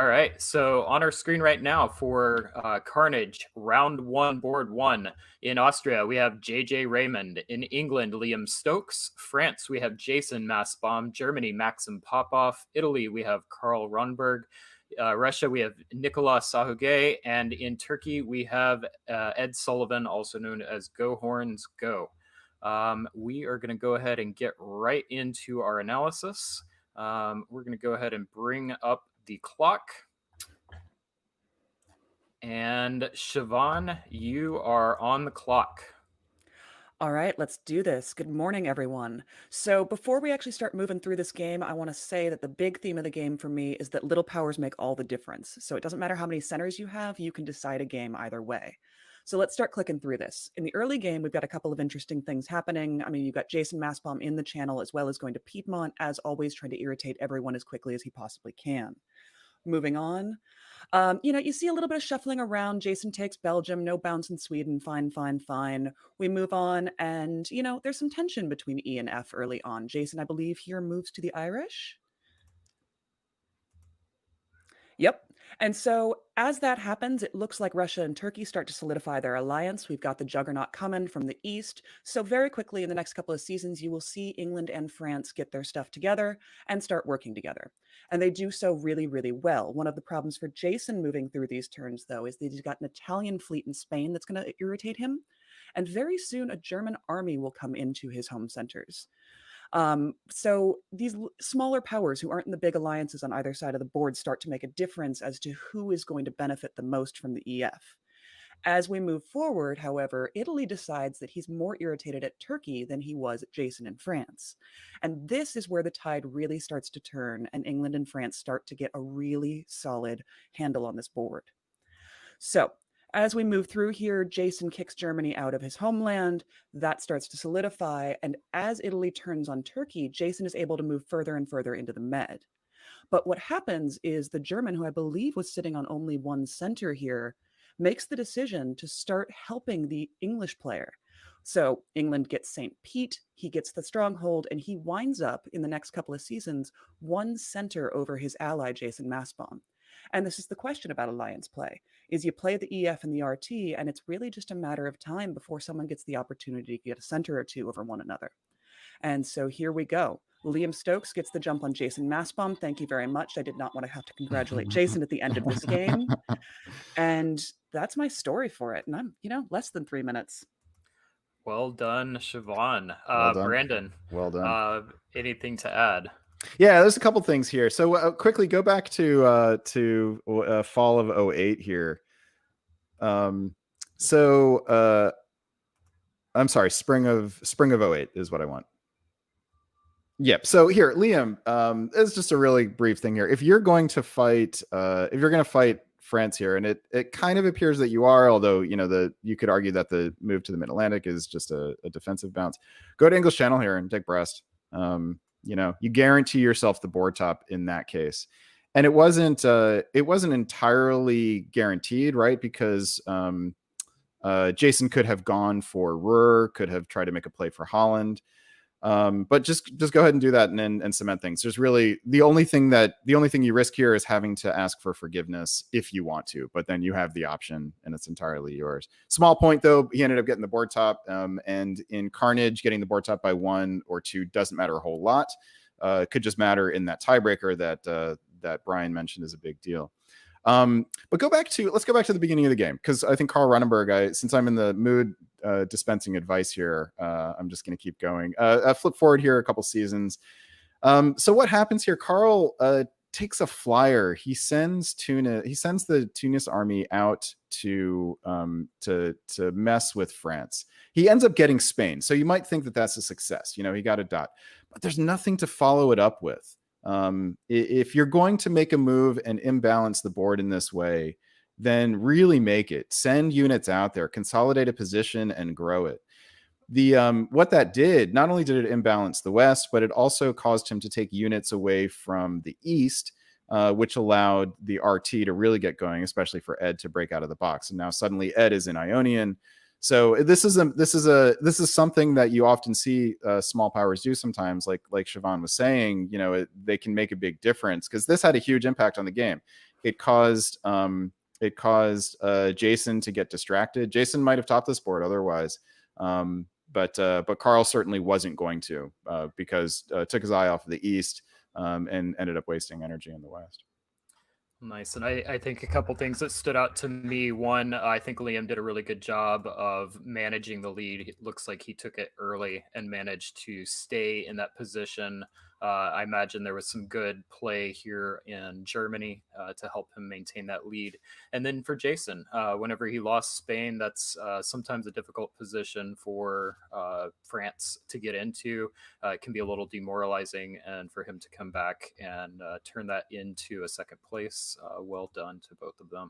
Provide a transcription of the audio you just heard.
All right, so on our screen right now for Carnage, round one, board one. In Austria, we have JJ Raymond. In England, Liam Stokes. France, we have Jason Mastbaum. Germany, Maxim Popov. Italy, we have Karl Ronneburg. Russia, we have Nicolas Sahuguet. And in Turkey, we have Ed Sullivan, also known as Go Horns Go. We are going to go ahead and get right into our analysis. We're going to go ahead and bring up the clock. And Siobhan, you are on the clock. All right, let's do this. Good morning, everyone. So before we actually start moving through this game, I want to say that the big theme of the game for me is that little powers make all the difference. So it doesn't matter how many centers you have, you can decide a game either way. So let's start clicking through this. In the early game, we've got a couple of interesting things happening. I mean, you've got Jason Mastbaum in the channel, as well as going to Piedmont, as always, trying to irritate everyone as quickly as he possibly can. Moving on. You see a little bit of shuffling around. Jason takes Belgium, no bounce in Sweden. Fine, fine, fine. We move on, and, there's some tension between E and F early on. Jason, I believe, here moves to the Irish. Yep. And so as that happens, it looks like Russia and Turkey start to solidify their alliance. We've got the juggernaut coming from the east. So very quickly in the next couple of seasons, you will see England and France get their stuff together and start working together. And they do so really, really well. One of the problems for Jason moving through these turns, though, is that he's got an Italian fleet in Spain that's going to irritate him. And very soon, a German army will come into his home centers. So these smaller powers who aren't in the big alliances on either side of the board start to make a difference as to who is going to benefit the most from the EF. As we move forward, however, Italy decides that he's more irritated at Turkey than he was at Jason in France. And this is where the tide really starts to turn, and England and France start to get a really solid handle on this board. So as we move through here, Jason kicks Germany out of his homeland. That starts to solidify. And as Italy turns on Turkey, Jason is able to move further and further into the Med. But what happens is the German, who I believe was sitting on only one center here, makes the decision to start helping the English player. So England gets St. Pete, he gets the stronghold, and he winds up in the next couple of seasons one center over his ally, Jason Mastbaum. And this is the question about alliance play, is you play the EF and the RT, and it's really just a matter of time before someone gets the opportunity to get a center or two over one another. And so here we go. Liam Stokes gets the jump on Jason Mastbaum. Thank you very much. I did not want to have to congratulate Jason at the end of this game. And that's my story for it. And I'm, less than 3 minutes. Well done, Siobhan. Well done. Brandon. Well done. Anything to add? Yeah, there's a couple things here. So quickly go back to fall of 08 here. I'm sorry, spring of 08 is what I want. Yep. So here, Liam, it's just a really brief thing here. If you're going to fight France here, and it kind of appears that you are, although you could argue that the move to the Mid-Atlantic is just a defensive bounce. Go to English Channel here and take Brest. You guarantee yourself the board top in that case. And it wasn't entirely guaranteed, right? Because Jason could have gone for Ruhr, could have tried to make a play for Holland. But just go ahead and do that and cement things. There's really the only thing you risk here is having to ask for forgiveness if you want to, but then you have the option and it's entirely yours. Small point though, he ended up getting the board top, and in Carnage, getting the board top by 1 or 2 doesn't matter a whole lot. It could just matter in that tiebreaker that Brian mentioned is a big deal. But let's go back to the beginning of the game, because I think Karl Ronneburg, since I'm in the mood dispensing advice here, I'm just going to keep going. Flip forward here a couple seasons. So what happens here? Karl takes a flyer. He sends the Tunis army out to mess with France. He ends up getting Spain. So you might think that that's a success. He got a dot, but there's nothing to follow it up with. If you're going to make a move and imbalance the board in this way, then really make it. Send units out there, consolidate a position, and grow it. What that did, not only did it imbalance the West, but it also caused him to take units away from the East, which allowed the RT to really get going, especially for Ed to break out of the box. And now suddenly Ed is in Ionian. So this is something that you often see small powers do sometimes, like Siobhan was saying. They can make a big difference, because this had a huge impact on the game. it caused Jason to get distracted. Jason might have topped this board otherwise, but Karl certainly wasn't going to, because took his eye off of the east, and ended up wasting energy in the west. Nice. And I think a couple things that stood out to me. One, I think Liam did a really good job of managing the lead. It looks like he took it early and managed to stay in that position. I imagine there was some good play here in Germany to help him maintain that lead. And then for Jason, whenever he lost Spain, that's sometimes a difficult position for France to get into. It can be a little demoralizing, and for him to come back and turn that into a second place, well done to both of them.